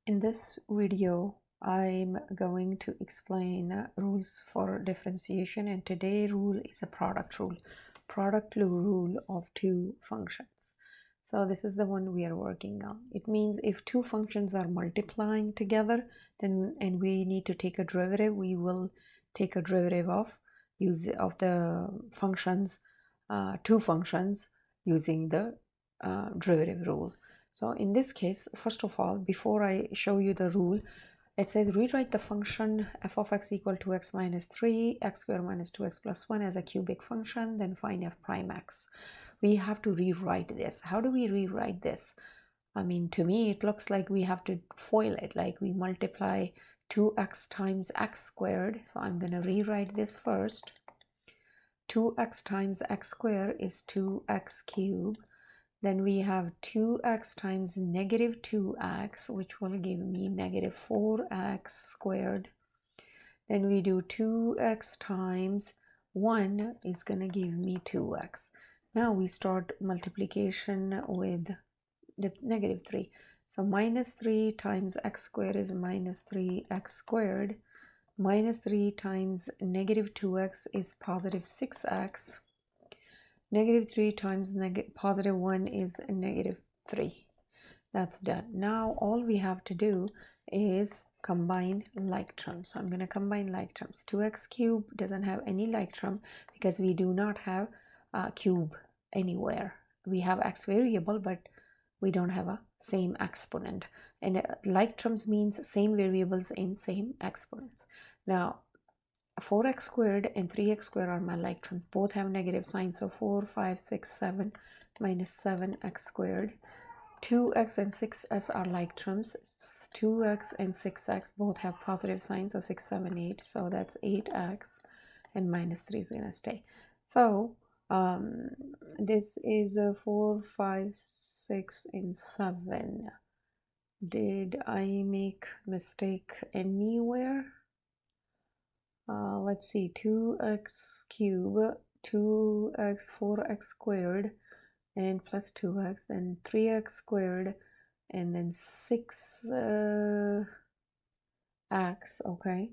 In this video, I'm going to explain rules for differentiation, and today's rule is a product rule of two functions. So this is the one we are working on. It means if two functions are multiplying together, then and we need to take a derivative, we will take a derivative of the functions, two functions, using the derivative rule. So in this case, first of all, before I show you the rule, it says rewrite the function f of x equal to x minus 3, x squared minus 2x plus 1 as a cubic function, then find f prime x. We have to rewrite this. How do we rewrite this? I mean, to me, it looks like we have to FOIL it, like we multiply 2x times x squared. So I'm going to rewrite this first. 2x times x squared is 2x cubed. Then we have 2x times negative 2x, which will give me negative 4x squared. Then we do 2x times 1 is going to give me 2x. Now we start multiplication with the negative 3. So minus 3 times x squared is minus 3x squared. Minus 3 times negative 2x is positive 6x. Negative 3 times positive 1 is negative 3. That's done. Now all we have to do is combine like terms. So I'm going to combine like terms. 2x cubed doesn't have any like term because we do not have a cube anywhere. We have x variable, but we don't have a same exponent. And like terms means same variables in same exponents. Now 4x squared and 3x squared are my like terms. Both have negative signs. So 4, 5, 6, 7 minus 7x squared. 2x and 6s are like terms. 2x and 6x both have positive signs. So 6, 7, 8. So that's 8x and minus 3 is going to stay. So this is 4, 5, 6, and 7. Did I make mistake anywhere? Let's see, 2x cubed, 2x, 4x squared, and plus 2x, and 3x squared, and then 6x, okay,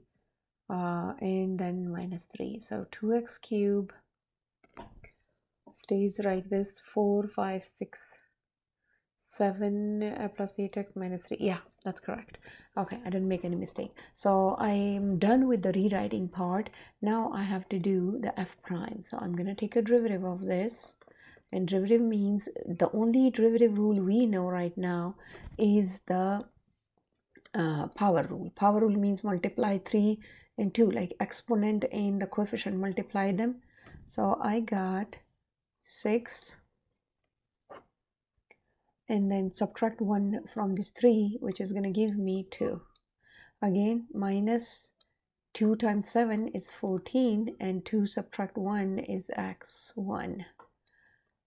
and then minus 3. So 2x cubed stays like this, 4, 5, 6, 7 plus 8x minus 3. Yeah, that's correct. Okay, I didn't make any mistake. So I'm done with the rewriting part. Now I have to do the f prime. So I'm going to take a derivative of this. And derivative means the only derivative rule we know right now is the power rule. Power rule means multiply 3 and 2, like exponent and the coefficient, multiply them. So I got 6. And then subtract 1 from this 3, which is going to give me 2. Again, minus 2 times 7 is 14, and 2 subtract 1 is x1,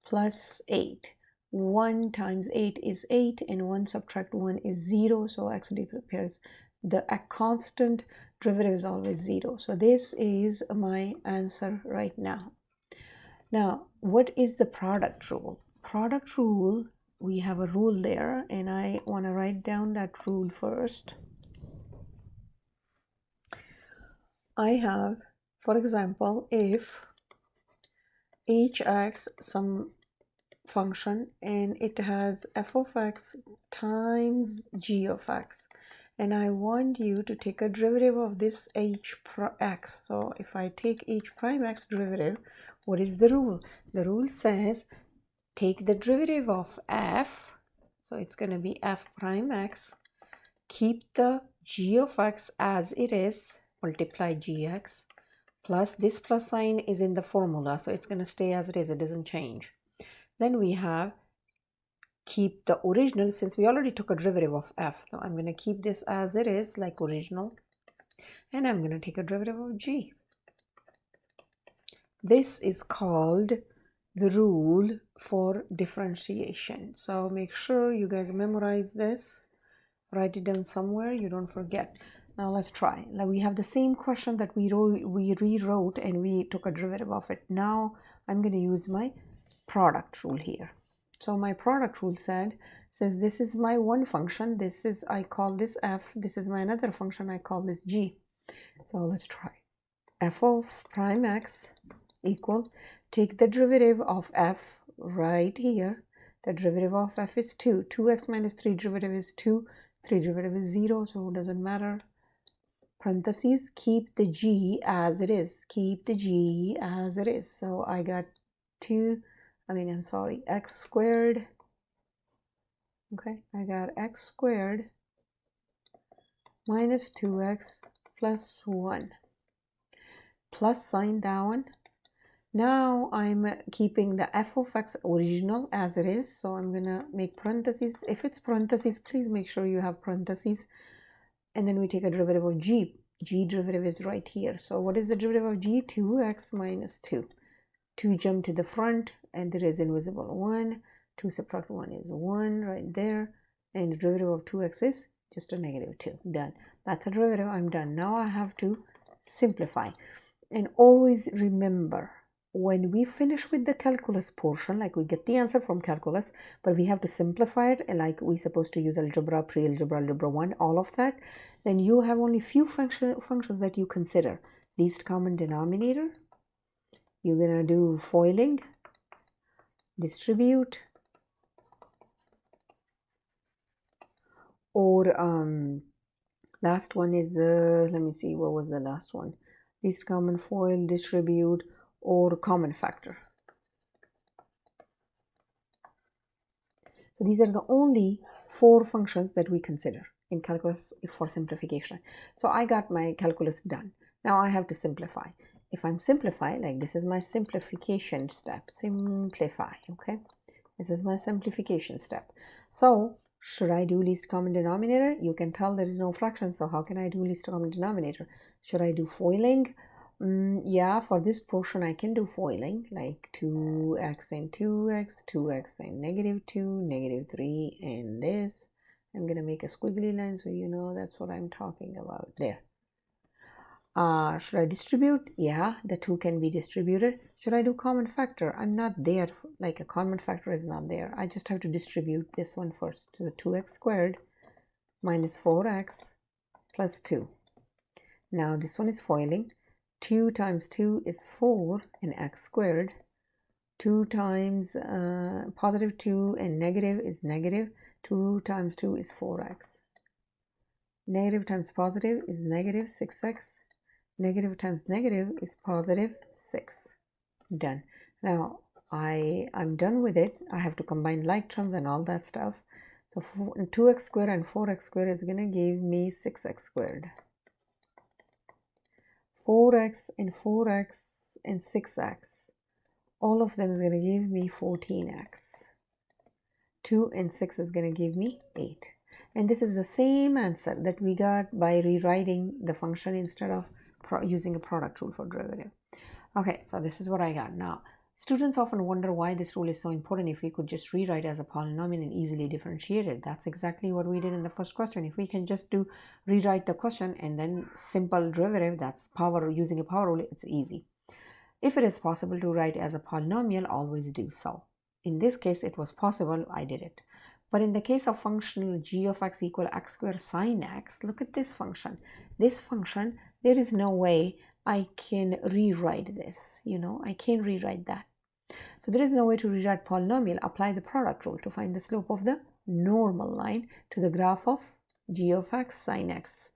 plus 8. 1 times 8 is 8, and 1 subtract 1 is 0, so x disappears. A constant derivative is always 0. So this is my answer right now. Now, what is the product rule? Product rule, we have a rule there, and I want to write down that rule first. I have, for example, if hx some function and it has f of x times g of x, and I want you to take a derivative of this x. So if I take h prime x derivative, what is the rule? The rule says take the derivative of f, so it's going to be f prime x, keep the g of x as it is, multiply gx, plus this plus sign is in the formula, so it's going to stay as it is, it doesn't change. Then we have keep the original, since we already took a derivative of f, so I'm going to keep this as it is, like original, and I'm going to take a derivative of g. This is called the rule for differentiation. So make sure you guys memorize this, write it down somewhere, you don't forget. Now let's try. Now we have the same question that we rewrote and we took a derivative of it. Now I'm going to use my product rule here. So my product rule said Since this is my one function, I call this f, this is my another function, I call this g. So let's try. F of prime x equal, take the derivative of f right here. The derivative of f is 2. 2x minus 3 derivative is 2. 3 derivative is 0, so it doesn't matter. Parentheses, keep the g as it is. Keep the g as it is. So I got x squared. Okay, I got x squared minus 2x plus 1. Plus sign down. Now I'm keeping the f of x original as it is. So I'm going to make parentheses. If it's parentheses, please make sure you have parentheses. And then we take a derivative of g. G derivative is right here. So what is the derivative of g? 2x minus 2. 2 jump to the front and there is invisible 1. 2 subtract 1 is 1 right there. And the derivative of 2x is just a negative 2. Done. That's a derivative. I'm done. Now I have to simplify. And always remember, when we finish with the calculus portion, like we get the answer from calculus, but we have to simplify it, and like we're supposed to use algebra, pre-algebra, algebra 1, all of that, then you have only few functions that you consider. Least common denominator. You're going to do foiling, distribute, or last one is, let me see, what was the last one? Least common, foil, distribute, or common factor. So these are the only 4 functions that we consider in calculus for simplification. So I got my calculus done. Now I have to simplify. If I'm simplifying, like this is my simplification step. Simplify, okay? This is my simplification step. So should I do least common denominator? You can tell there is no fraction, so how can I do least common denominator? Should I do foiling? Yeah, for this portion I can do foiling, like 2x and 2x, 2x and negative 2, negative 3, and this. I'm going to make a squiggly line so you know that's what I'm talking about there. Should I distribute? Yeah, the 2 can be distributed. Should I do common factor? I'm not there, like a common factor is not there. I just have to distribute this one first. So 2x squared minus 4x plus 2. Now this one is foiling. 2 times 2 is 4 and x squared. 2 times positive 2 and negative is negative. 2 times 2 is 4x. Negative times positive is negative 6x. Negative times negative is positive 6. Done. Now I'm done with it. I have to combine like terms and all that stuff. So 2x squared and 4x squared is going to give me 6x squared. 4x and 4x and 6x. All of them is going to give me 14x. 2 and 6 is going to give me 8. And this is the same answer that we got by rewriting the function instead of using a product rule for derivative. Okay, so this is what I got. Now, students often wonder why this rule is so important if we could just rewrite as a polynomial and easily differentiate it. That's exactly what we did in the first question. If we can just rewrite the question and then simple derivative, that's using a power rule, it's easy. If it is possible to write as a polynomial, always do so. In this case, it was possible, I did it. But in the case of functional g of x equal x squared sine x, look at this function. This function, there is no way I can rewrite this, I can't rewrite that. So there is no way to rewrite polynomial. Apply the product rule to find the slope of the normal line to the graph of g of x sine x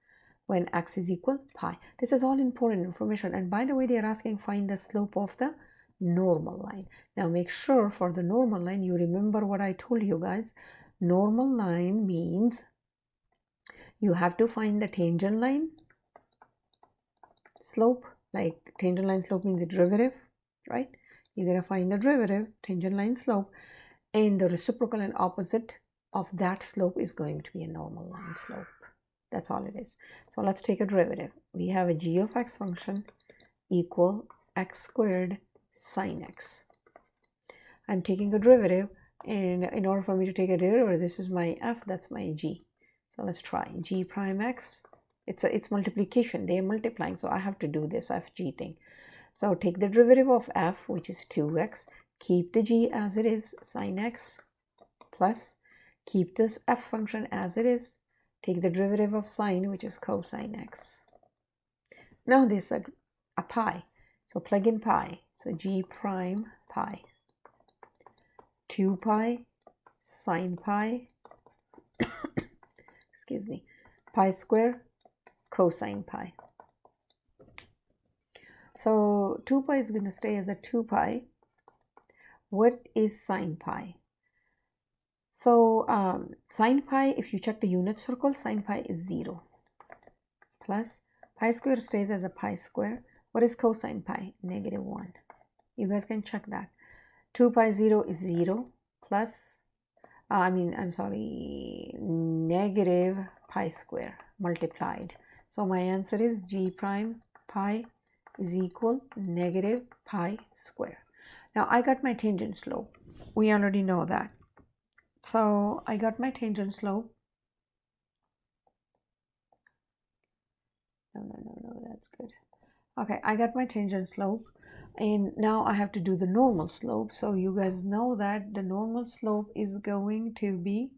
when x is equal pi. This is all important information. And by the way, they are asking find the slope of the normal line. Now make sure for the normal line, you remember what I told you guys. Normal line means you have to find the tangent line slope, like tangent line slope means a derivative, right? You're going to find the derivative, tangent line slope, and the reciprocal and opposite of that slope is going to be a normal line slope. That's all it is. So let's take a derivative. We have a g of x function equal x squared sine x. I'm taking a derivative, and in order for me to take a derivative, this is my f, that's my g. So let's try g prime x. It's multiplication. They are multiplying, so I have to do this fg thing. So take the derivative of f, which is 2x. Keep the g as it is, sine x, plus Keep this f function as it is. Take the derivative of sine, which is cosine x. Now this is a pi. So plug in pi. So g prime pi. 2 pi sine pi, excuse me, pi square cosine pi. So 2 pi is going to stay as a 2 pi. What is sine pi? So sine pi, if you check the unit circle, sine pi is 0. Plus pi square stays as a pi square. What is cosine pi? -1. You guys can check that. 2 pi 0 is 0 plus, negative pi square multiplied. So my answer is g prime pi is equal negative pi square. Now I got my tangent slope. We already know that. So I got my tangent slope. No, that's good. Okay, I got my tangent slope. And now I have to do the normal slope. So you guys know that the normal slope is going to be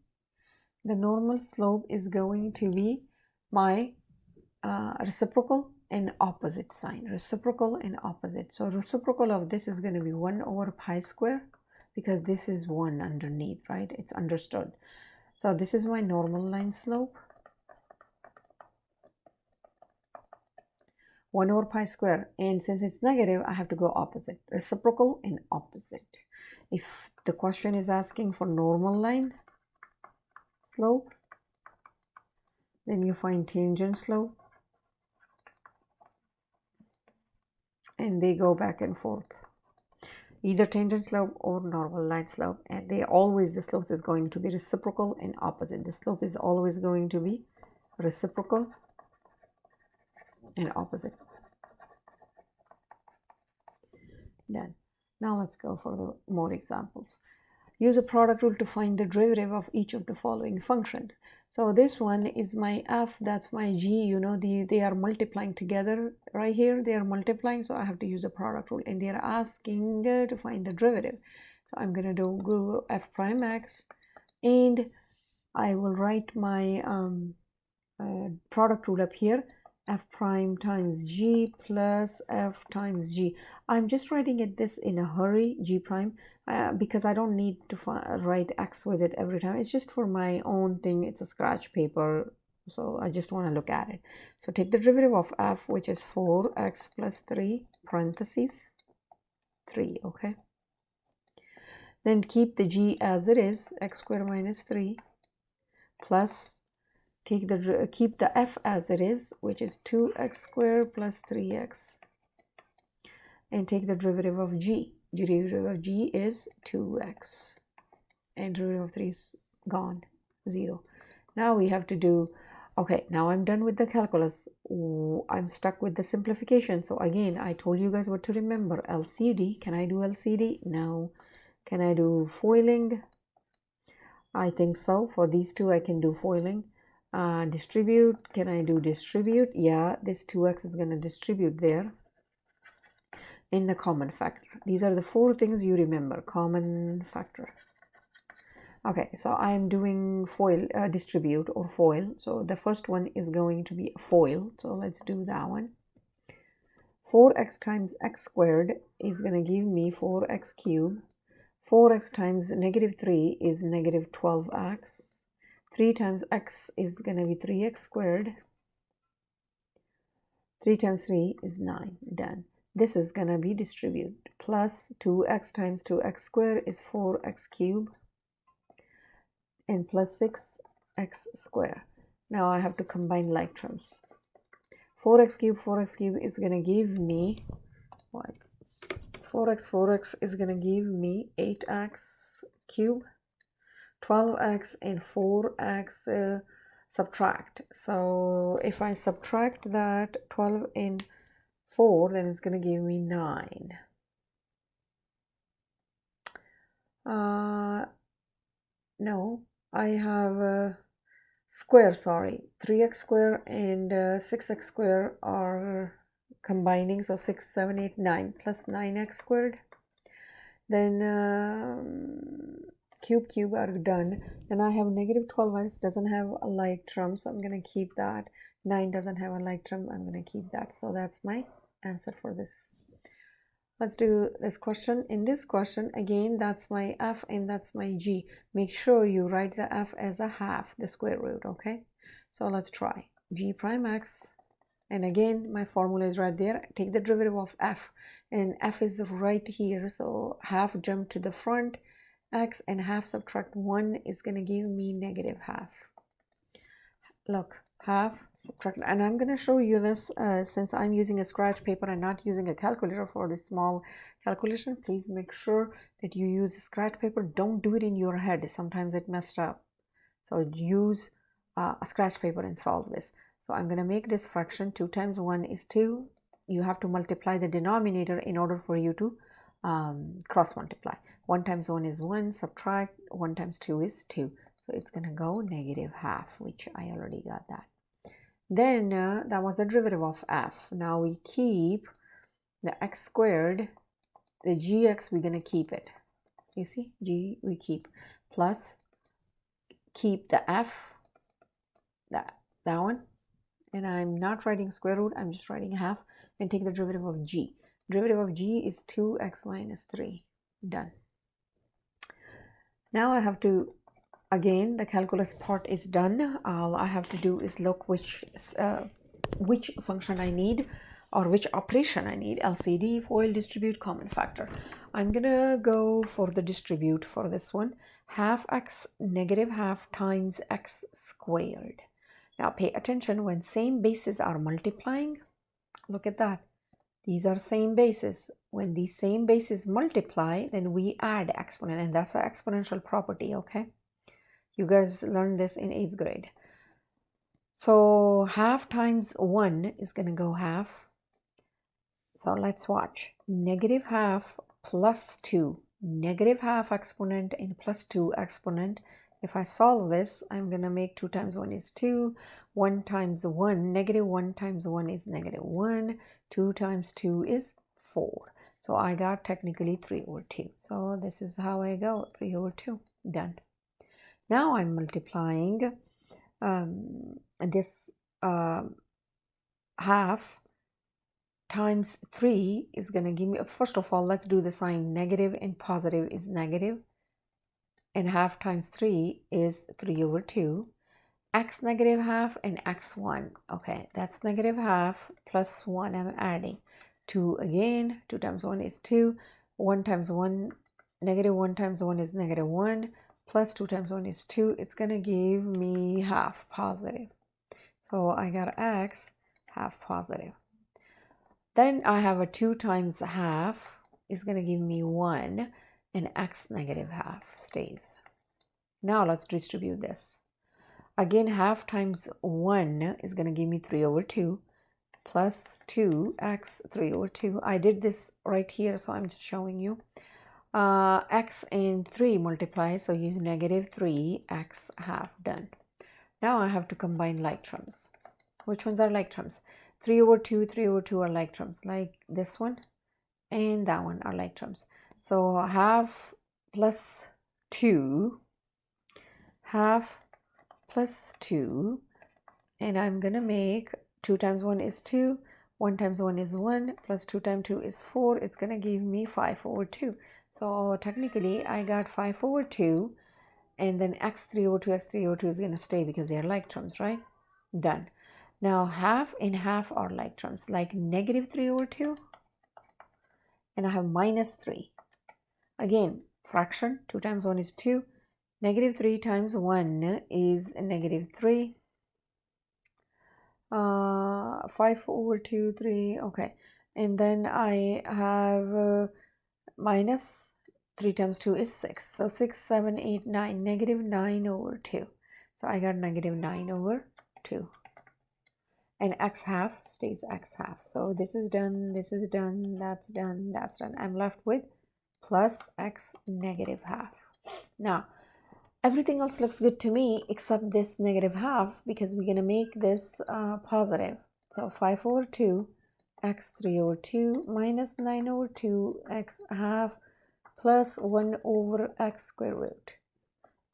my reciprocal and opposite sign. Reciprocal and opposite. So reciprocal of this is going to be 1 over pi square, because this is 1 underneath, right? It's understood. So this is my normal line slope. 1 over pi square, and since it's negative, I have to go opposite. Reciprocal and opposite. If the question is asking for normal line slope, then you find tangent slope, and they go back and forth. Either tangent slope or normal line slope, and the slope is going to be reciprocal and opposite. The slope is always going to be reciprocal and opposite. Done. Now let's go for the more examples. Use a product rule to find the derivative of each of the following functions. So this one is my f, that's my g, you know, they are multiplying together right here. They are multiplying, so I have to use a product rule, and they are asking to find the derivative. So I'm going to go f prime x, and I will write my product rule up here. F prime times g plus f times g. I'm just writing this in a hurry, g prime, because I don't need to write x with it every time. It's just for my own thing. It's a scratch paper, so I just want to look at it. So take the derivative of f, which is 4x plus 3 parentheses 3, okay? Then keep the g as it is, x squared minus 3 plus keep the f as it is, which is 2x squared plus 3x, and take the derivative of g. Derivative of g is 2x, and derivative of 3 is gone, 0. Now we have to do, okay, now I'm done with the calculus. I'm stuck with the simplification. So again, I told you guys what to remember. LCD. Can I do LCD? No. Can I do foiling? I think so. For these two I can do foiling. Distribute, can I do distribute? Yeah, this 2x is going to distribute there in the common factor. These are the 4 things you remember. Common factor. Okay, so I'm doing foil, distribute or foil. So the first one is going to be a foil. So let's do that one. 4x times x squared is going to give me 4x cubed. 4x times negative 3 is negative 12x. 3 times x is going to be 3x squared. 3 times 3 is 9. Done. This is going to be distribute. Plus 2x times 2x squared is 4x cubed. And plus 6x squared. Now I have to combine like terms. 4x cubed is going to give me what? 4x is going to give me 8x cubed. 12x and 4x subtract. So if I subtract that 12 and 4, then it's going to give me 9. No, I have square, sorry. 3x squared and 6x squared are combining. So 6, 7, 8, 9 plus 9x squared. Then cube are done. Then I have negative 12x doesn't have a like term, so I'm going to keep that. 9 doesn't have a like term, I'm going to keep that. So that's my answer for this. Let's do this question. In this question, again, that's my f and that's my g. Make sure you write the f as a half, the square root, okay? So let's try. G prime x, and again, my formula is right there. Take the derivative of f, and f is right here, so half jump to the front, x, and half subtract 1 is going to give me negative half. Look, half subtract, and I'm going to show you this since I'm using a scratch paper and not using a calculator for this small calculation. Please make sure that you use a scratch paper. Don't do it in your head, sometimes it messed up. So use a scratch paper and solve this. So I'm going to make this fraction. 2 times 1 is 2. You have to multiply the denominator in order for you to cross multiply. 1 times 1 is 1, subtract 1 times 2 is 2. So it's going to go negative half, which I already got that. Then that was the derivative of f. Now we keep the x squared, the gx, we're going to keep it. You see, g we keep, plus keep the f, that one, and I'm not writing square root, I'm just writing half, and take the derivative of g. Derivative of g is 2x minus 3. Done. Now I have to, again, the calculus part is done. All I have to do is look which function I need, or which operation I need. LCD, FOIL, distribute, common factor. I'm gonna go for the distribute for this one. Half x negative half times x squared. Now pay attention, when same bases are multiplying, look at that. These are same bases. When these same bases multiply, then we add exponent, and that's an exponential property, okay? You guys learned this in 8th grade. So half times 1 is going to go half. So let's watch. Negative half plus 2. Negative half exponent and plus 2 exponent. If I solve this, I'm going to make 2 times 1 is 2. 1 times 1, negative 1 times 1 is negative 1. 2 times 2 is 4. So I got technically 3 over 2. So this is how I go, 3 over 2. Done. Now I'm multiplying this half times 3 is going to give me, first of all, let's do the sign. Negative and positive is negative. And half times 3 is 3 over 2. X negative half and x1. Okay, that's negative half plus 1 I'm adding. 2 again. 2 times 1 is 2. 1 times 1, negative 1 times 1 is negative 1. Plus 2 times 1 is 2. It's going to give me half positive. So I got x half positive. Then I have a 2 times half is going to give me 1, and x negative half stays. Now let's distribute this. Again, half times 1 is going to give me 3 over 2 plus 2x 3 over 2. I did this right here, so I'm just showing you. X and 3 multiply, so use negative 3x half. Done. Now I have to combine like terms. Which ones are like terms? 3 over 2, 3 over 2 are like terms. Like this one and that one are like terms. So half plus 2, half plus 2, and I'm going to make 2 times 1 is 2, 1 times 1 is 1, plus 2 times 2 is 4. It's going to give me 5 over 2. So technically I got 5 over 2, and then x 3 over 2, x 3 over 2 is going to stay because they are like terms, right? Done. Now half and half are like terms, like negative 3 over 2, and I have minus 3. Again, fraction, 2 times 1 is 2. Negative 3 times 1 is negative 3. 5 over 2, 3, okay. And then I have minus 3 times 2 is 6. So 6, 7, 8, 9, negative 9 over 2. So I got negative 9 over 2. And x half stays x half. So this is done, this is done, that's done, that's done. I'm left with plus x negative half. Now, everything else looks good to me except this negative half, because we're going to make this positive. So 5 over 2, x 3 over 2 minus 9 over 2, x half plus 1 over x square root.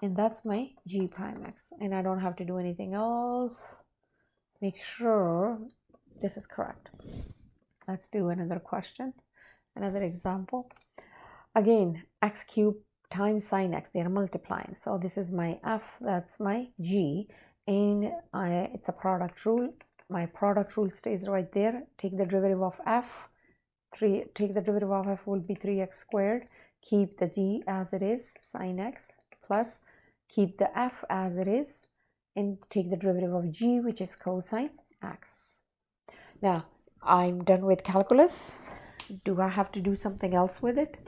and that's my g prime x, and I don't have to do anything else. Make sure this is correct. Let's do another question, another example. Again, x cubed times sine x, they are multiplying. So this is my f, that's my g, and it's a product rule. My product rule stays right there. Take the derivative of f. Take the derivative of f will be 3x squared. Keep the g as it is, sine x, plus keep the f as it is, and take the derivative of g, which is cosine x. Now, I'm done with calculus. Do I have to do something else with it?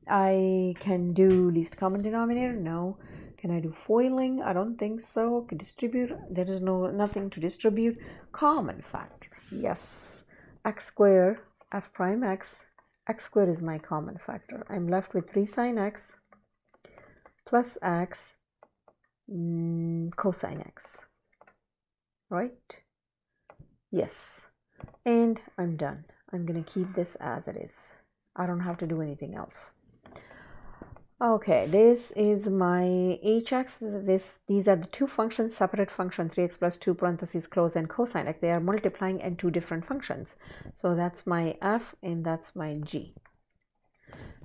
I can do least common denominator. No. Can I do foiling? I don't think so. Can distribute? There is nothing to distribute. Common factor. Yes. X squared, f prime x. X squared is my common factor. I'm left with 3 sine x plus x cosine x. Right? Yes. And I'm done. I'm going to keep this as it is. I don't have to do anything else. Okay, this is my hx. These are the two functions, separate function, 3x plus 2 parentheses close and cosine x. They are multiplying in two different functions. So that's my f and that's my g.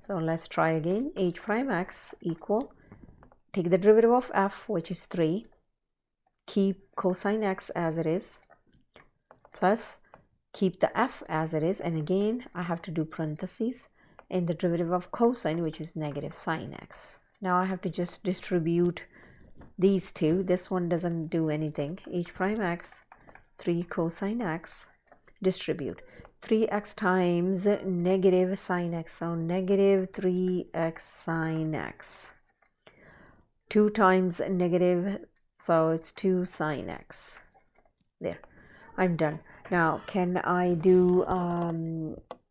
So let's try again. H prime x equal, take the derivative of f, which is 3, keep cosine x as it is, plus keep the f as it is, and again I have to do parentheses, and the derivative of cosine, which is negative sine x. Now I have to just distribute these two. This one doesn't do anything. H prime x, 3 cosine x, distribute. 3x times negative sine x, so negative 3x sine x. 2 times negative, so it's 2 sine x. There, I'm done. Now, can I do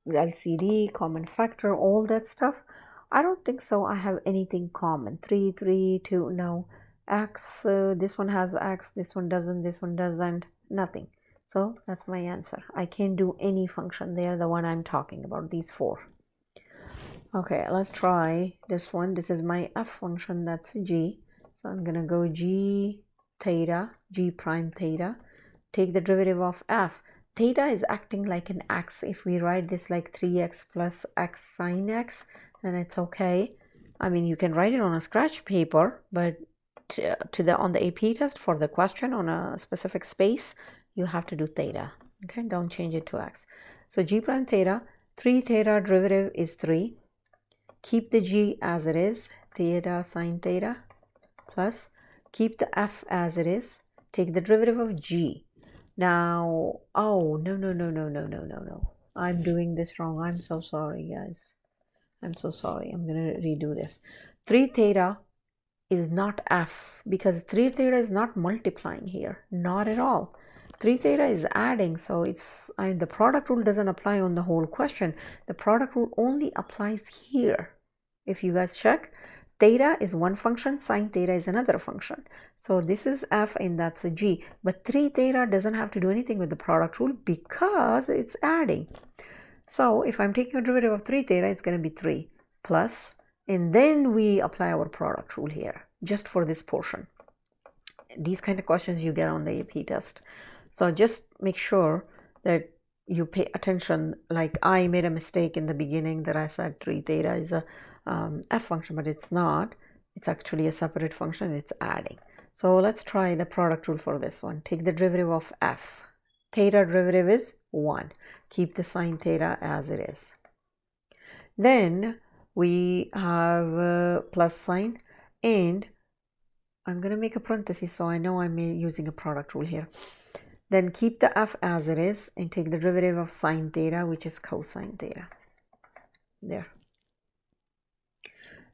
LCD, common factor, all that stuff? I don't think so. I have anything common. 3, 3, 2, no. X, this one has x, this one doesn't, nothing. So that's my answer. I can't do any function. They are the one I'm talking about, these 4. Okay, let's try this one. This is my f function, that's g. So I'm gonna go g theta, g prime theta. Take the derivative of f. Theta is acting like an x. If we write this like 3x plus x sine x, then it's okay. I mean, you can write it on a scratch paper, but on the AP test for the question on a specific space, you have to do theta. Okay, don't change it to x. So g prime theta, 3 theta derivative is 3. Keep the g as it is, theta sine theta, plus keep the f as it is. Take the derivative of g. Now, oh, no. I'm doing this wrong. I'm so sorry, guys. I'm so sorry. I'm going to redo this. 3 theta is not f, because 3 theta is not multiplying here. Not at all. 3 theta is adding, so the product rule doesn't apply on the whole question. The product rule only applies here. If you guys check, theta is one function, sine theta is another function. So this is f and that's a g. But 3 theta doesn't have to do anything with the product rule because it's adding. So if I'm taking a derivative of 3 theta, it's going to be 3 plus, and then we apply our product rule here, just for this portion. These kind of questions you get on the AP test. So just make sure that you pay attention. Like I made a mistake in the beginning that I said 3 theta is a f function, but it's not. It's actually a separate function. It's adding. So let's try the product rule for this one. Take the derivative of f. Theta derivative is 1. Keep the sine theta as it is. Then we have plus sign, and I'm going to make a parenthesis so I know I'm using a product rule here. Then keep the f as it is and take the derivative of sine theta, which is cosine theta. There.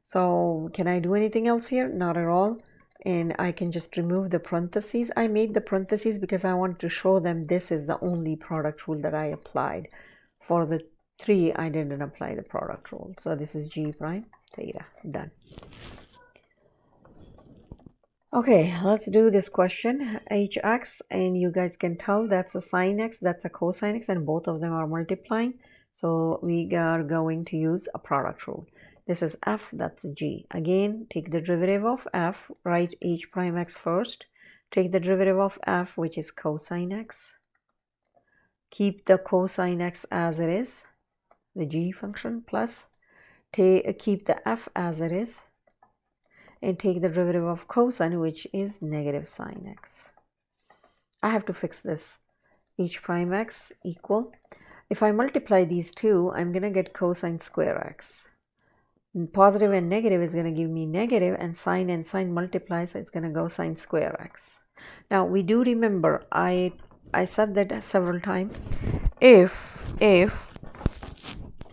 So can I do anything else here? Not at all. And I can just remove the parentheses. I made the parentheses because I wanted to show them this is the only product rule that I applied. For the 3, I didn't apply the product rule. So this is g prime theta. Done. Okay, let's do this question. Hx, and you guys can tell that's a sine x, that's a cosine x, and both of them are multiplying. So we are going to use a product rule. This is f, that's g. Again, take the derivative of f, write h prime x first. Take the derivative of f, which is cosine x. Keep the cosine x as it is, the g function, plus keep the f as it is, and take the derivative of cosine, which is negative sine x. I have to fix this. H prime x equal, if I multiply these two, I'm going to get cosine square x. Positive and negative is going to give me negative, and sine multiply, so it's going to go sine square x. Now we do remember, I said that several times, if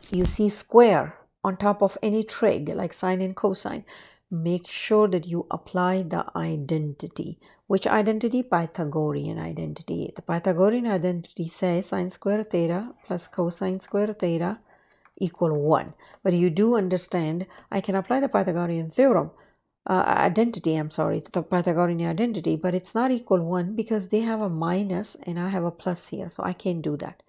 you see square on top of any trig like sine and cosine, make sure that you apply the identity. Which identity? Pythagorean identity. The Pythagorean identity says sine square theta plus cosine square theta equal 1. But you do understand I can apply the Pythagorean theorem, the Pythagorean identity, but it's not equal 1 because they have a minus and I have a plus here, so I can't do that.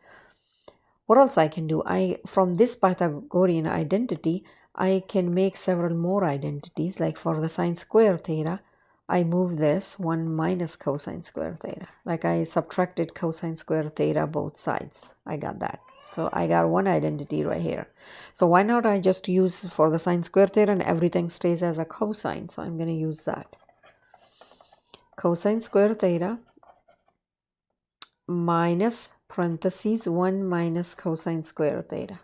What else I can do? From this Pythagorean identity, I can make several more identities. Like for the sine square theta, I move this 1 minus cosine square theta. Like I subtracted cosine square theta both sides. I got that. So I got one identity right here. So why not I just use for the sine square theta and everything stays as a cosine. So I'm going to use that. Cosine square theta minus parentheses 1 minus cosine square theta.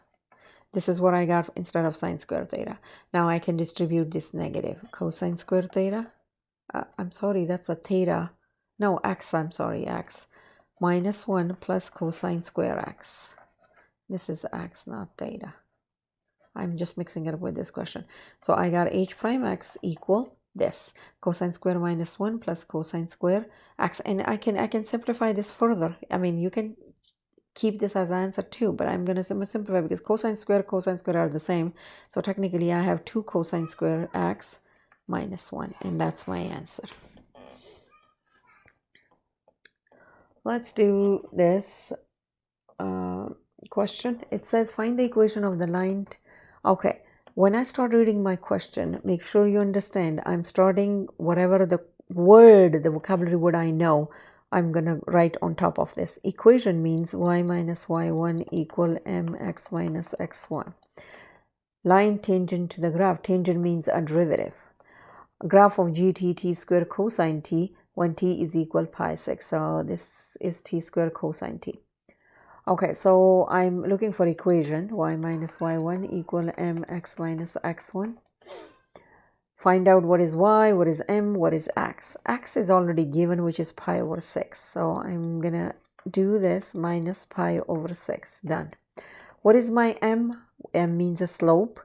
This is what I got instead of sine square theta. Now I can distribute this negative. Cosine square theta, I'm sorry, that's a theta. No, x, I'm sorry, x. Minus 1 plus cosine square x. This is x, not theta. I'm just mixing it up with this question. So I got h prime x equal this. Cosine square minus 1 plus cosine square x. And I can simplify this further. I mean, you can keep this as answer too, but I'm going to simplify because cosine square are the same. So technically I have 2 cosine square x minus 1, and that's my answer. Let's do this question. It says find the equation of the line. Okay, when I start reading my question, make sure you understand I'm starting whatever the vocabulary word I know, I'm going to write on top of this. Equation means y minus y1 equal mx minus x1. Line tangent to the graph. Tangent means a derivative. Graph of gt t square cosine t when t is equal pi 6. So this is t square cosine t. Okay, so I'm looking for equation y minus y1 equal mx minus x1. Find out what is y, what is m, what is x. X is already given, which is pi over 6. So I'm going to do this minus pi over 6. Done. What is my m? M means a slope.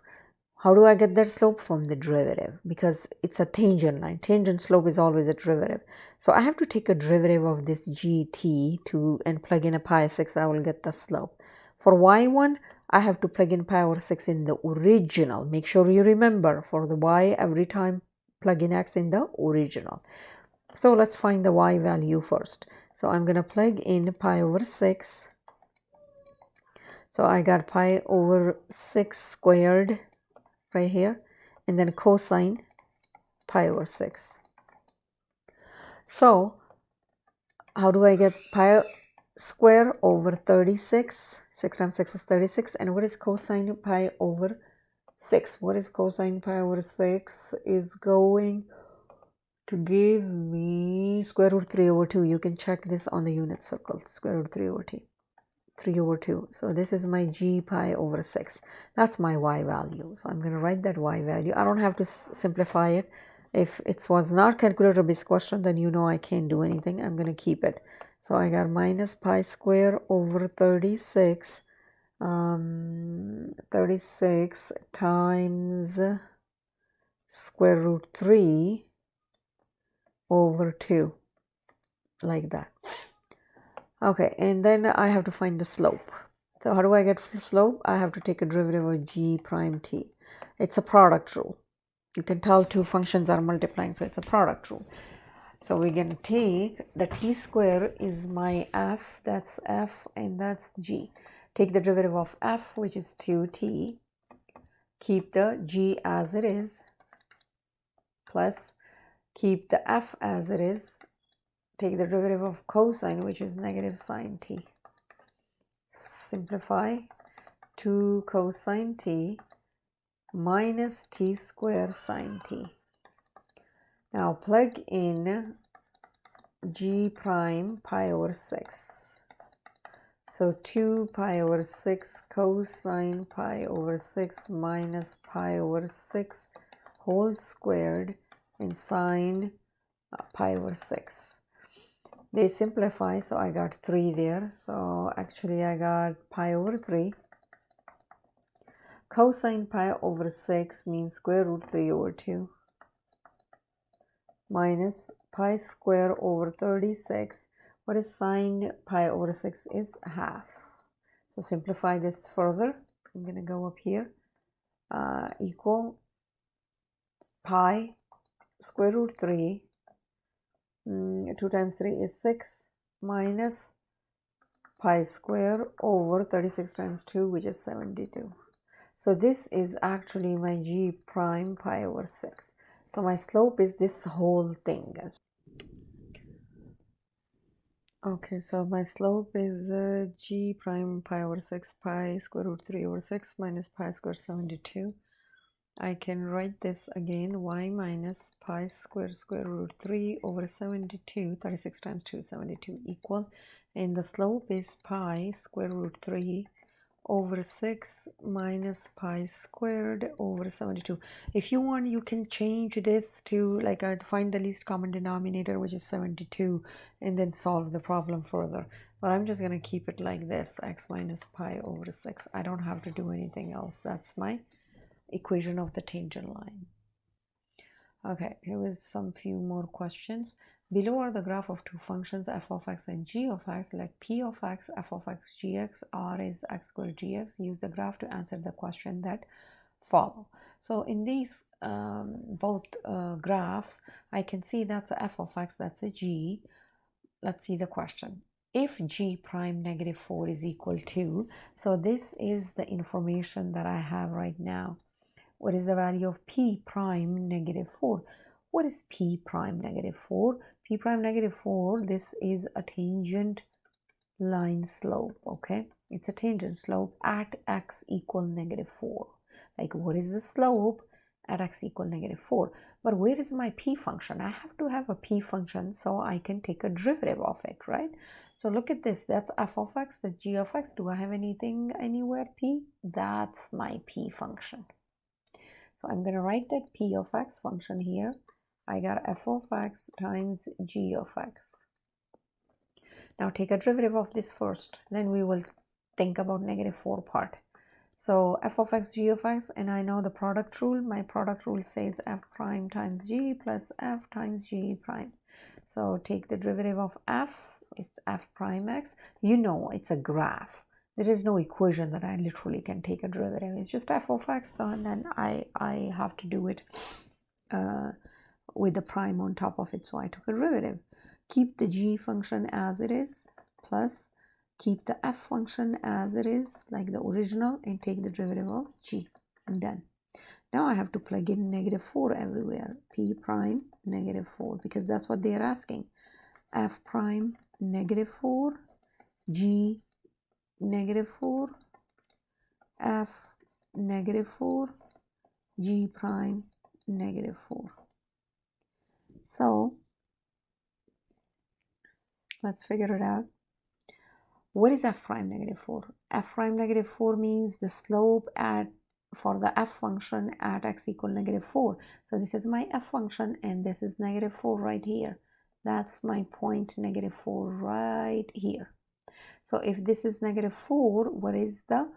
How do I get that slope? From the derivative, because it's a tangent line. Tangent slope is always a derivative. So I have to take a derivative of this gt and plug in a pi 6. I will get the slope. For y1, I have to plug in pi over 6 in the original. Make sure you remember, for the y, every time plug in x in the original. So let's find the y value first. So I'm going to plug in pi over 6. So I got pi over 6 squared right here, and then cosine pi over 6. So how do I get pi square over 36? 6 times 6 is 36. And what is cosine pi over 6? What is cosine pi over 6? Is going to give me square root 3 over 2. You can check this on the unit circle. Square root 3 over 2. 3 over 2. So this is my g pi over 6. That's my y value. So I'm going to write that y value. I don't have to simplify it. If it was not calculator based question, then you know I can't do anything. I'm going to keep it. So I got minus pi square over 36. 36 times square root 3 over 2. Like that. Okay, and then I have to find the slope. So how do I get slope? I have to take a derivative of g prime t. It's a product rule. You can tell two functions are multiplying, so it's a product rule. So we're going to take the t square is my f, that's f, and that's g. Take the derivative of f, which is 2t, keep the g as it is, plus keep the f as it is, take the derivative of cosine, which is negative sine t. Simplify 2 cosine t minus t squared sine t. Now plug in g prime pi over 6. So 2 pi over 6 cosine pi over 6 minus pi over 6 whole squared and sine pi over 6. They simplify, so I got 3 there. So actually I got pi over 3. Cosine pi over 6 means square root 3 over 2 minus pi square over 36. What is sine pi over 6 is half. So simplify this further. I'm going to go up here. Equal pi square root 3. 2 times 3 is 6 minus pi square over 36 times 2, which is 72. So this is actually my g prime pi over 6. So my slope is this whole thing. Okay, so my slope is g prime pi over 6 pi square root 3 over 6 minus pi square 72. I can write this again, y minus pi square root 3 over 72, 36 times 2 is 72 equal, and the slope is pi square root 3 over 6 minus pi squared over 72. If you want, you can change this to like find the least common denominator, which is 72, and then solve the problem further. But I'm just going to keep it like this, x minus pi over 6. I don't have to do anything else. That's my equation of the tangent line. Okay, here is some few more questions. Below are the graph of two functions f of x and g of x. Let p of x, f of x, gx, r is x squared gx. Use the graph to answer the question that follow. So in these both graphs, I can see that's a f of x, that's a g. Let's see the question. If g prime negative 4 is equal to, so this is the information that I have right now. What is the value of p prime negative 4? What is p prime negative 4? P prime negative 4, this is a tangent line slope, okay? It's a tangent slope at x equal negative 4. Like, what is the slope at x equal negative 4? But where is my p function? I have to have a p function so I can take a derivative of it, right? So look at this. That's f of x, that's g of x. Do I have anything anywhere p? That's my p function. So I'm going to write that p of x function here. I got f of x times g of x. Now take a derivative of this first, then we will think about negative 4 part. So f of x, g of x, and I know the product rule. My product rule says f prime times g plus f times g prime. So take the derivative of f, it's f prime x. You know it's a graph. There is no equation that I literally can take a derivative. It's just f of x, and then I have to do it with the prime on top of it. So I took a derivative. Keep the g function as it is, plus keep the f function as it is, like the original, and take the derivative of g. I'm done. Now I have to plug in negative 4 everywhere. P prime negative 4, because that's what they are asking. F prime negative 4, g negative 4, f negative 4, g prime negative 4. So let's figure it out. What is f prime negative 4? F prime negative 4 means the slope for the f function at x equal negative 4. So this is my f function, and this is negative 4 right here. That's my point negative 4 right here. So if this is negative 4, what is the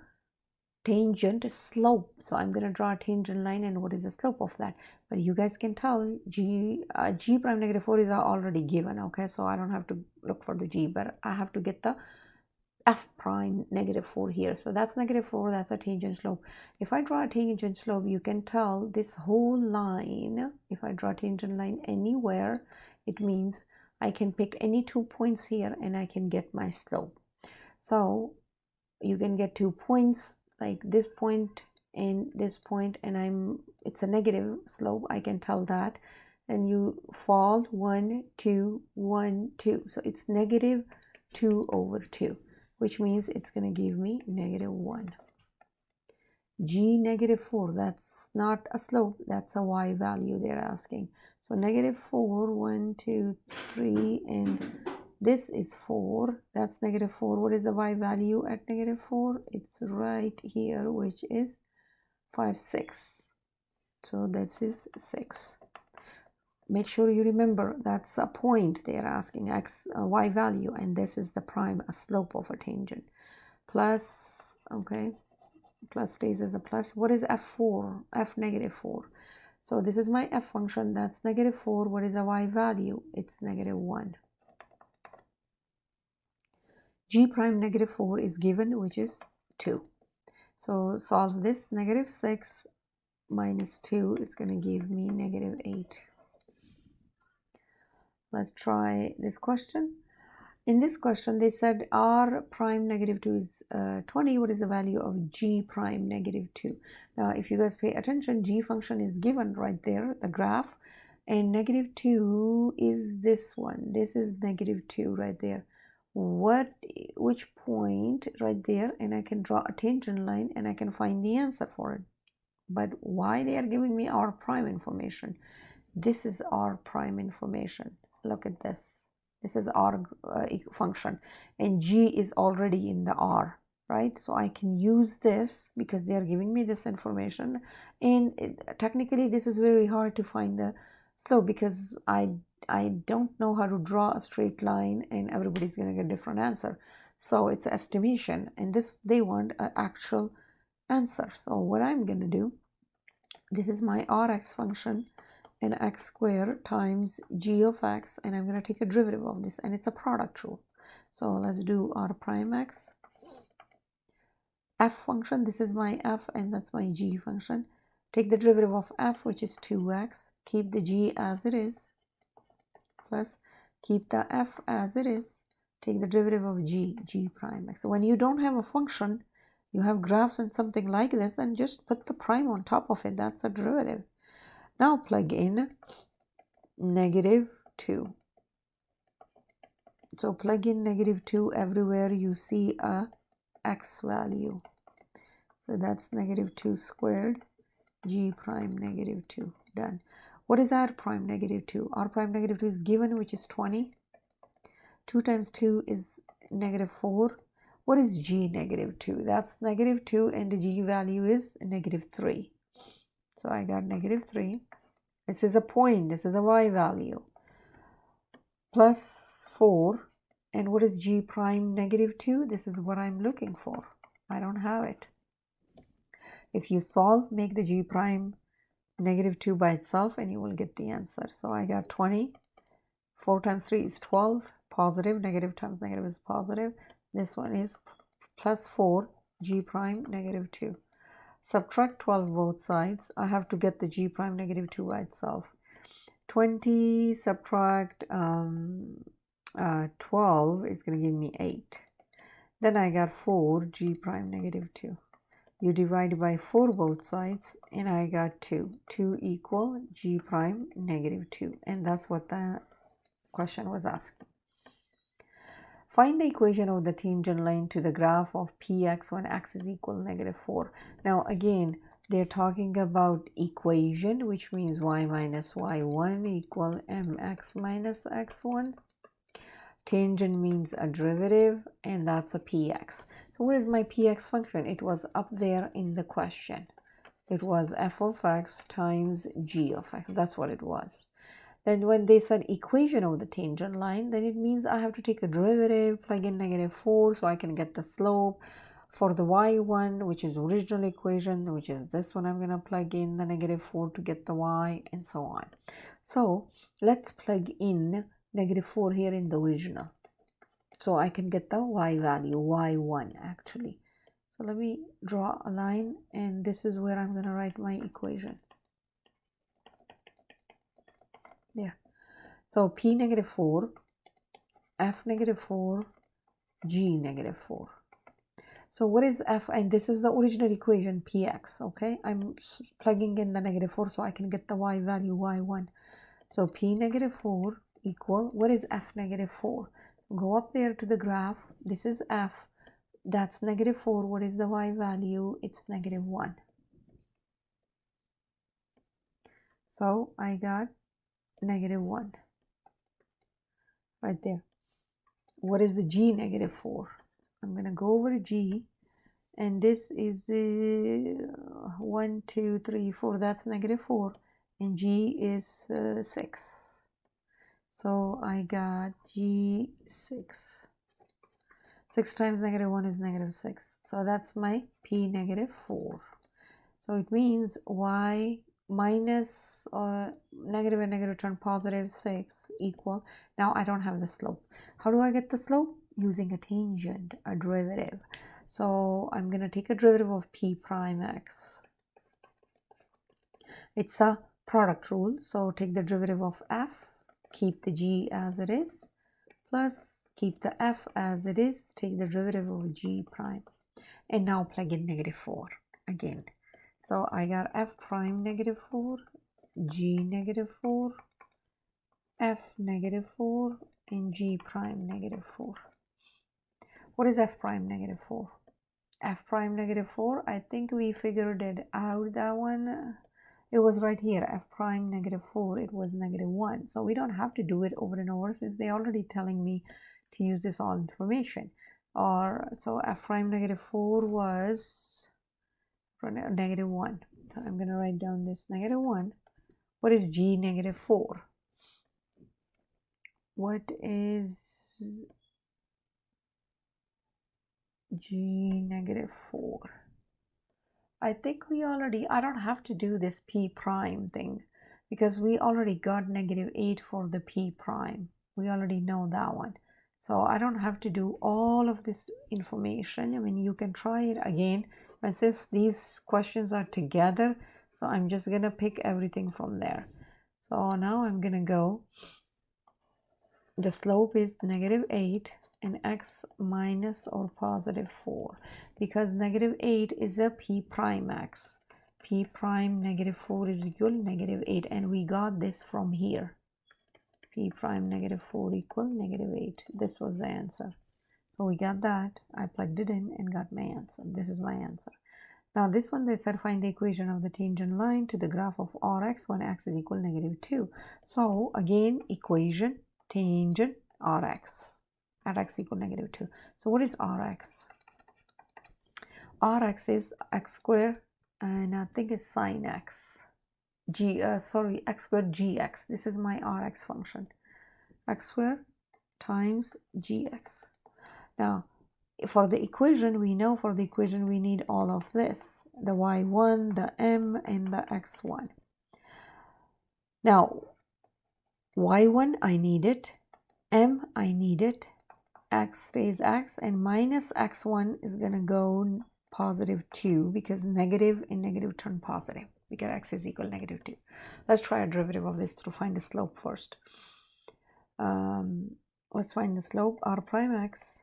tangent slope? So I'm going to draw a tangent line, and what is the slope of that? But you guys can tell g prime negative 4 is already given, okay? So I don't have to look for the g, but I have to get the f prime negative 4 here. So that's negative 4, that's a tangent slope. If I draw a tangent slope, you can tell this whole line, if I draw a tangent line anywhere, it means I can pick any 2 points here and I can get my slope. So you can get 2 points like this point in this point, and it's a negative slope, I can tell that. And you fall 1 2 1 2, so it's negative 2 over 2, which means it's going to give me negative 1. G negative 4, that's not a slope, that's a y value they're asking. So negative 4, 1 2 3, and this is 4, that's negative 4. What is the y value at negative 4? It's right here, which is 5 6. So this is 6. Make sure you remember that's a point they're asking, y value, and this is the prime, a slope of a tangent. Plus, okay, plus stays as a plus. What is f4? F negative 4. So this is my f function, that's negative 4. What is a y value? It's negative 1. G prime negative 4 is given, which is 2. So solve this. Negative 6 minus 2 is going to give me negative 8. Let's try this question. In this question, they said r prime negative 2 is 20. What is the value of g prime negative 2? Now, if you guys pay attention, g function is given right there, the graph, and negative 2 is this one. This is negative 2 right there. Which point right there, and I can draw a tangent line and I can find the answer for it. But why they are giving me r prime information? This is r prime information. Look at this. This is r function, and g is already in the r, right? So I can use this because they are giving me this information, and technically this is very hard to find the slope because I don't know how to draw a straight line, and everybody's going to get a different answer. So it's an estimation, and this they want an actual answer. So what I'm going to do, this is my rx function, and x squared times g of x, and I'm going to take a derivative of this, and it's a product rule. So let's do r prime x. F function, this is my f and that's my g function. Take the derivative of f, which is 2x, keep the g as it is, plus keep the f as it is, take the derivative of g prime x. So when you don't have a function, you have graphs and something like this, and just put the prime on top of it, that's a derivative. Now plug in negative 2. So plug in negative 2 everywhere you see a x value. So that's negative 2 squared g prime negative 2. Done. What is r prime negative 2? R prime negative 2 is given, which is 20. 2 times 2 is negative 4. What is g negative 2? That's negative 2, and the g value is negative 3. So I got negative 3. This is a point, this is a y value. Plus 4. And what is g prime negative 2? This is what I'm looking for. I don't have it. If you solve, make the g prime negative 2 by itself, and you will get the answer. So I got 20. 4 times 3 is 12. Positive. Negative times negative is positive. This one is plus 4. G prime negative 2. Subtract 12 both sides. I have to get the g prime negative 2 by itself. 20 subtract 12 is going to give me 8. Then I got 4 g prime negative 2. You divide by 4 both sides, and I got 2. 2 equal g prime negative 2. And that's what the question was asking. Find the equation of the tangent line to the graph of px when x is equal to negative 4. Now again, they're talking about equation, which means y minus y1 equal mx minus x1. Tangent means a derivative, and that's a px. So what is my px function? It was up there in the question. It was f of x times g of x. That's what it was. Then when they said equation of the tangent line, then it means I have to take a derivative, plug in negative 4 so I can get the slope. For the y1, which is original equation, which is this one, I'm going to plug in the negative 4 to get the y, and so on. So let's plug in negative 4 here in the original, so I can get the y value, y1 actually. So let me draw a line, and this is where I'm going to write my equation. Yeah. So p negative 4, f negative 4, g negative 4. So what is f? And this is the original equation, px, okay? I'm plugging in the -4 so I can get the y value, y1. So p -4 equal, what is f -4? Go up there to the graph. This is f. That's -4. What is the y value? It's -1. So I got -1 right there. What is the g -4? I'm going to go over to g, and this is 1, 2, 3, 4. That's -4, and g is 6. So I got g6. 6 times -1 is -6. So that's my p -4. So it means y minus negative and negative turn positive 6 equal. Now I don't have the slope. How do I get the slope? Using a tangent, a derivative. So I'm going to take a derivative of p prime x. It's a product rule. So take the derivative of f, keep the g as it is, plus keep the f as it is, take the derivative of g prime. And now plug in -4 again. So I got f prime -4, g -4, f -4, and g prime -4. What is f prime -4? F prime -4, I think we figured it out, that one. It was right here, f prime -4, it was -1. So we don't have to do it over and over since they're already telling me to use this all information. Or so f prime -4 was -1. So I'm going to write down this -1. What is g -4? What is g -4? I think we already, I don't have to do this p prime thing because we already got -8 for the p prime. We already know that one. So I don't have to do all of this information. I mean, you can try it again. But since these questions are together, so I'm just going to pick everything from there. So now I'm going to go, the slope is -8 and x minus or +4. Because -8 is a p prime x. P prime -4 is equal -8. And we got this from here. P prime -4 equal -8. This was the answer. So we got that. I plugged it in and got my answer. This is my answer. Now this one, they said find the equation of the tangent line to the graph of Rx when x is equal -2. So again, equation, tangent, Rx at x equal -2. So what is Rx? Rx is x squared, and I think it's sine x. X squared gx. This is my Rx function. X squared times gx. Now, for the equation, we know for the equation we need all of this. The y1, the m, and the x1. Now, y1 I need it, m I need it, x stays x, and minus x1 is going to go +2 because negative and negative turn positive because x is equal -2. Let's try a derivative of this to find the slope first. Let's find the slope, r prime x.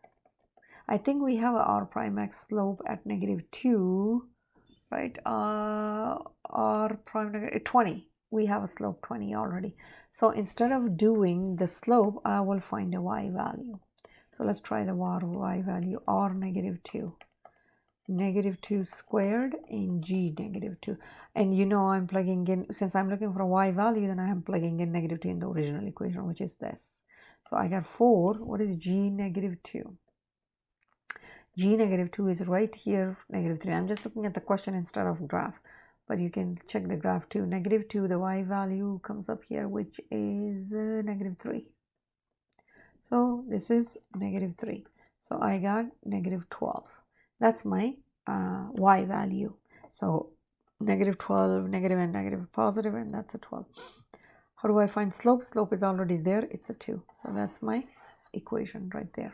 I think we have a r prime x slope at -2, right? R prime 20. We have a slope 20 already. So instead of doing the slope, I will find a y value. So let's try the y value, r -2. -2 squared and g -2. And you know I'm plugging in, since I'm looking for a y value, then I am plugging in -2 in the original equation, which is this. So I got 4. What is g -2? G -2 is right here, -3. I'm just looking at the question instead of graph, but you can check the graph too. -2, the y value comes up here, which is -3. So this is -3. So I got -12. That's my y value. So -12, negative and negative positive, and that's a 12. How do I find slope? Slope is already there. It's a 2. So that's my equation right there.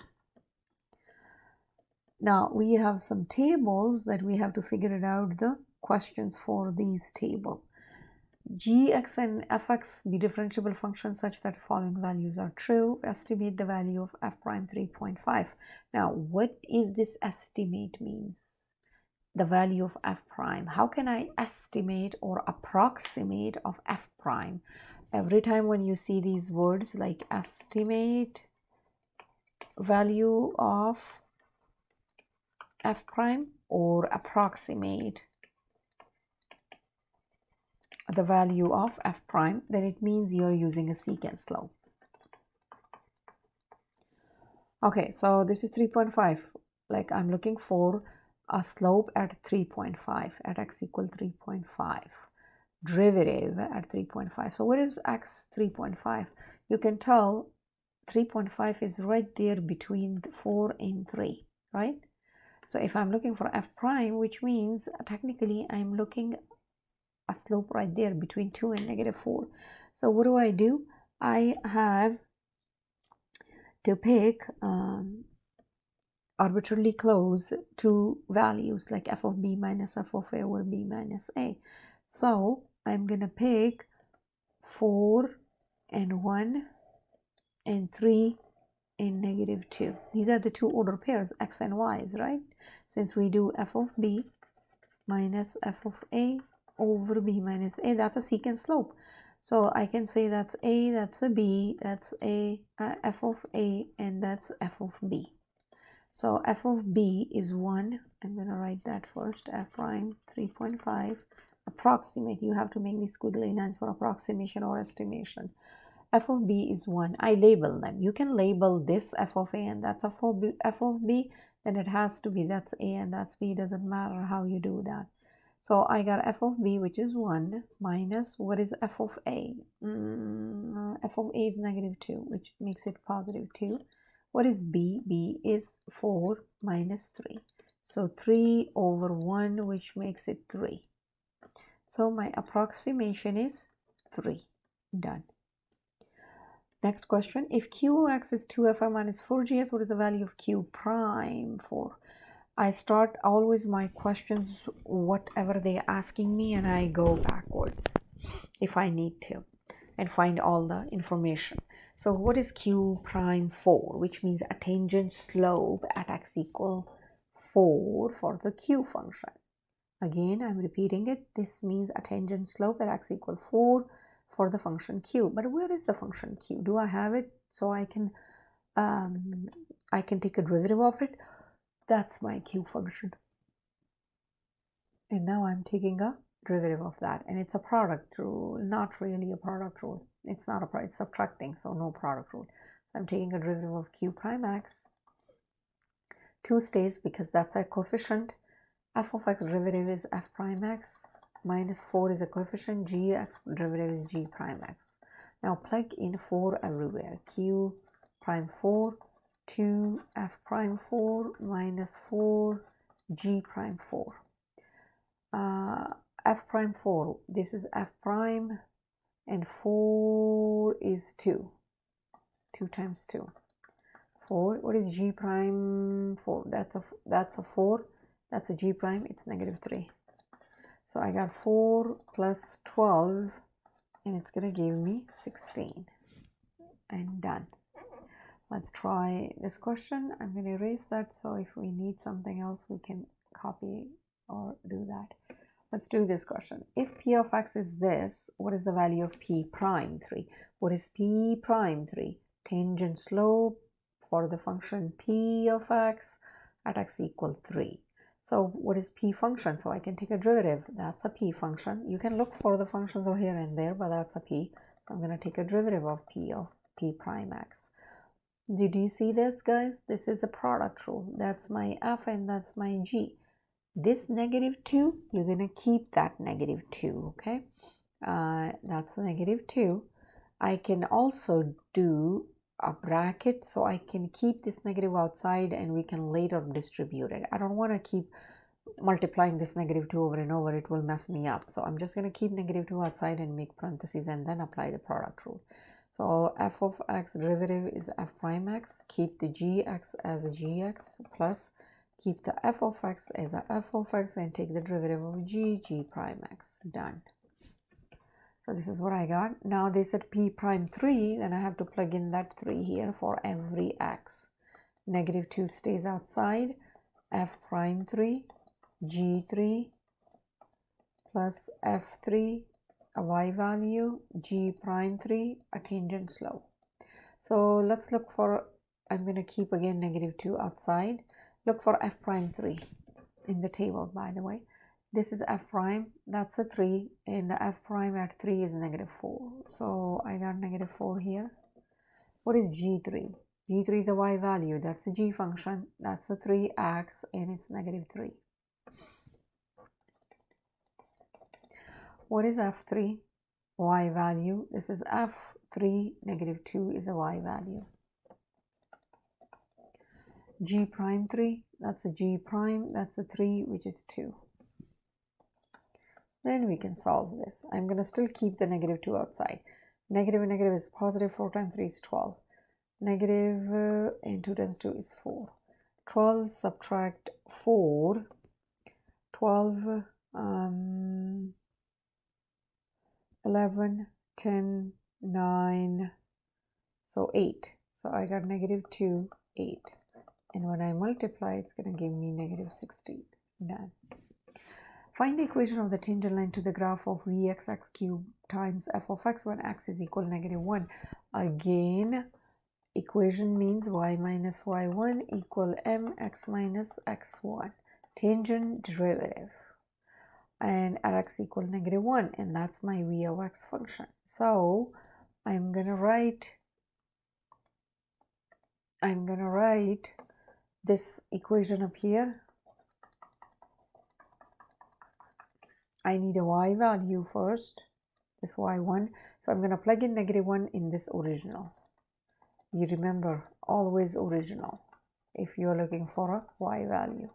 Now we have some tables that we have to figure it out, the questions for these table. gx and fx be differentiable functions such that the following values are true. Estimate the value of f prime 3.5. Now, what is this estimate means? The value of f prime. How can I estimate or approximate of f prime? Every time when you see these words like estimate value of f prime or approximate the value of f prime, then it means you're using a secant slope. Okay, so this is 3.5. Like I'm looking for a slope at 3.5 at x equal 3.5, derivative at 3.5. So what is x 3.5? You can tell 3.5 is right there between 4 and 3, right? So if I'm looking for f prime, which means technically I'm looking a slope right there between 2 and -4. So what do? I have to pick arbitrarily close two values like f of b minus f of a or b minus a. So I'm gonna pick 4 and 1 and 3 and -2. These are the two order pairs, x and y's, right? Since we do f of b minus f of a over b minus a, that's a secant slope. So I can say that's a, that's a b, that's a f of a, and that's f of b. So f of b is 1. I'm going to write that first. F prime 3.5. Approximate. You have to make these squiggly lines for approximation or estimation. F of b is 1. I label them. You can label this f of a and that's f of b. Then it has to be that's a and that's b. It doesn't matter how you do that. So I got f of b, which is 1, minus what is f of a? F of a is -2, which makes it +2. What is b? B is 4 minus 3. So 3 over 1, which makes it 3. So my approximation is 3. Done. Next question. If qx is 2fi minus 4gs, what is the value of q prime for? I start always my questions, whatever they're asking me, and I go backwards if I need to and find all the information. So what is q prime for? Which means a tangent slope at x equal 4 for the q function. Again, I'm repeating it. This means a tangent slope at x equal 4 for the function q. But where is the function q? Do I have it so I can take a derivative of it? That's my q function. And now I'm taking a derivative of that. And it's a product rule, not really a product rule. It's not a product, it's subtracting, so no product rule. So I'm taking a derivative of q prime x. 2 stays because that's a coefficient. F of x derivative is f prime x. Minus 4 is a coefficient. Gx derivative is g prime x. Now plug in 4 everywhere. Q prime 4. 2 f prime 4 minus 4 g prime 4. F prime 4, this is f prime, and 4 is 2. 2 times 2. 4. What is g prime 4? That's a 4. That's a g prime. It's -3. So I got 4 plus 12, and it's going to give me 16. And done. Let's try this question. I'm going to erase that, so if we need something else, we can copy or do that. Let's do this question. If p of x is this, what is the value of p prime 3? What is p prime 3? Tangent slope for the function p of x at x equal 3. So what is p function? So I can take a derivative. That's a p function. You can look for the functions over here and there, but that's a p. So I'm going to take a derivative of p prime x. Did you see this, guys? This is a product rule. That's my f and that's my g. This -2, you're going to keep that -2, okay? That's -2. I can also do a bracket, so I can keep this negative outside and we can later distribute it. I don't want to keep multiplying this -2 over and over. It will mess me up. So I'm just going to keep -2 outside and make parentheses and then apply the product rule. So f of x derivative is f prime x. Keep the gx as a gx plus keep the f of x as a f of x and take the derivative of g prime x. Done. So this is what I got. Now they said p prime 3, then I have to plug in that 3 here for every x. Negative 2 stays outside. F prime 3, g3 plus f3, a y value, g prime 3, a tangent slope. So let's look for, I'm going to keep again negative 2 outside. Look for f prime 3 in the table, by the way. This is f prime, that's a 3, and the f prime at 3 is negative 4. So I got negative 4 here. What is g3? g3 is a y value, that's a g function, that's a 3x, and it's negative 3. What is f3? Y value. This is f3, negative 2 is a y value. G prime 3, that's a g prime, that's a 3, which is 2. Then we can solve this. I'm going to still keep the negative 2 outside. Negative and negative is positive. 4 times 3 is 12. Negative and 2 times 2 is 4. 12 subtract 4. 12, 11, 10, 9, so 8. So I got negative 2, 8. And when I multiply, it's going to give me negative 16. Done. Find the equation of the tangent line to the graph of vx x cubed times f of x when x is equal to negative 1. Again, equation means y minus y1 equal mx minus x1. Tangent derivative. And at x equal negative 1, and that's my v of x function. So I'm gonna write this equation up here. I need a y value first, this y1. So I'm going to plug in negative 1 in this original. You remember, always original if you're looking for a y value.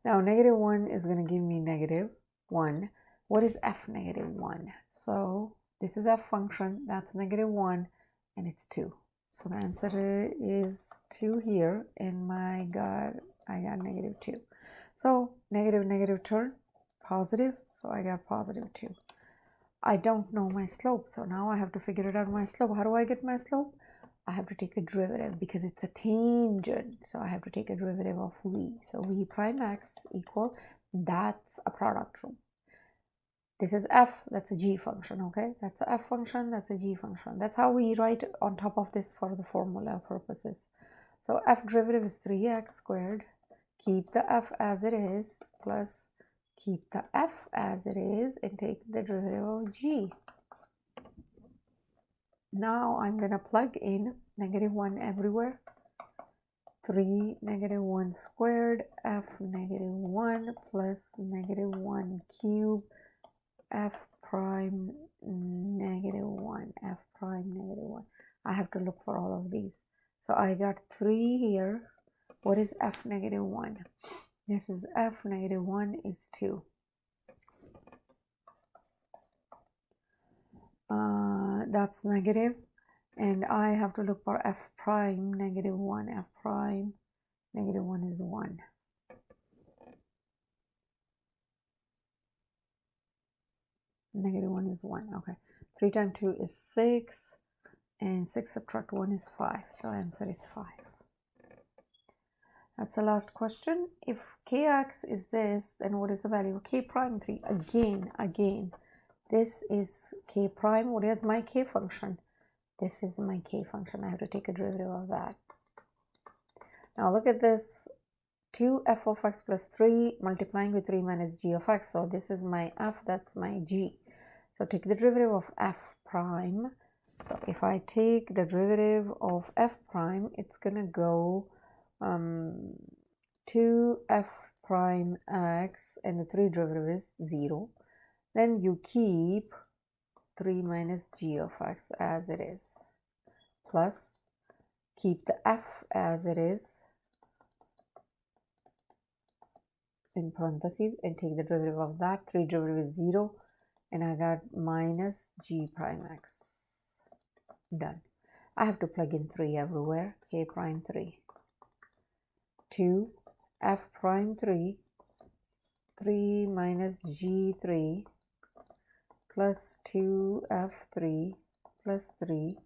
Now negative 1 is going to give me negative 1. What is f negative 1? So this is f function, that's negative 1, and it's 2. So the answer is 2 here, and I got negative 2. So negative, negative turn positive, so I got positive 2. I don't know my slope, so now I have to figure it out my slope. How do I get my slope? I have to take a derivative because it's a tangent, so I have to take a derivative of v. So v prime x equal, that's a product rule. This is f, that's a g function, okay? That's a f function, that's a g function. That's how we write on top of this for the formula purposes. So f derivative is 3x squared. Keep the f as it is, plus keep the f as it is, and take the derivative of g. Now I'm going to plug in negative 1 everywhere. 3 negative 1 squared, f negative 1 plus negative 1 cube, f prime negative 1, f prime negative 1. I have to look for all of these. So I got 3 here. What is f negative 1? This is f negative 1 is 2. That's negative, and I have to look for f prime negative 1. F prime negative 1 is 1. Negative 1 is 1. Okay. 3 times 2 is 6, and 6 subtract 1 is 5. The answer is 5. That's the last question. If kx is this, then what is the value of k prime 3? Again, this is k prime. What is my k function? This is my k function. I have to take a derivative of that. Now look at this. 2f of x plus 3 multiplying with 3 minus g of x. So this is my f, that's my g. So take the derivative of f prime. So if I take the derivative of f prime, it's going to go 2f prime x, and the 3 derivative is 0. Then you keep 3 minus g of x as it is, plus keep the f as it is in parentheses, and take the derivative of that. 3 derivative is 0, and I got minus g prime x. Done. I have to plug in 3 everywhere. K prime 3. 2 f prime 3, 3 minus g3 plus 2f3 plus 3,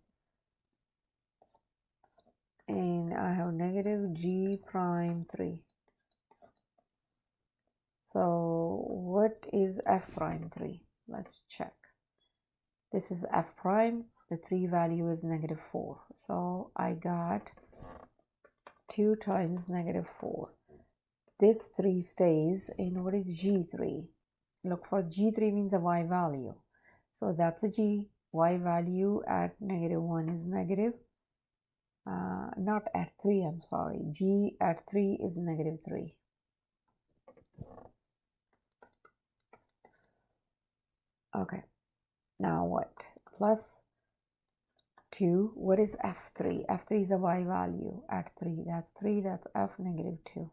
and I have negative g prime 3. So what is f prime 3? Let's check. This is f prime. The 3 value is negative 4. So I got 2 times negative 4. This 3 stays. And what is g3? Look for g3 means a y value. So that's a g. Y value at negative 1 is negative. Not at 3, I'm sorry. G at 3 is negative 3. Okay. Now what? Plus 2. What is f3? f3 is a y value at 3. That's 3. That's f negative 2.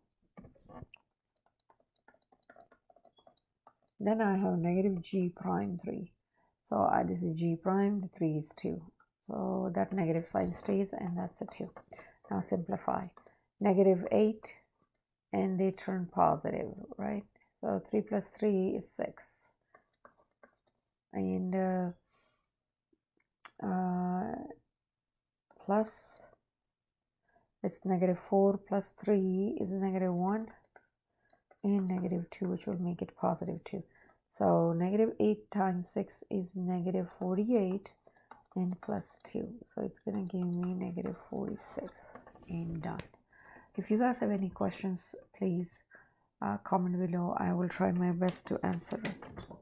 Then I have negative g prime 3. So this is g prime. The 3 is 2. So that negative sign stays, and that's a 2. Now simplify. Negative 8, and they turn positive, right? So 3 plus 3 is 6. And plus, it's negative 4 plus 3 is negative 1, and negative 2, which will make it positive 2. So negative 8 times 6 is negative 48, and plus 2. So it's going to give me negative 46, and done. If you guys have any questions, please comment below. I will try my best to answer it.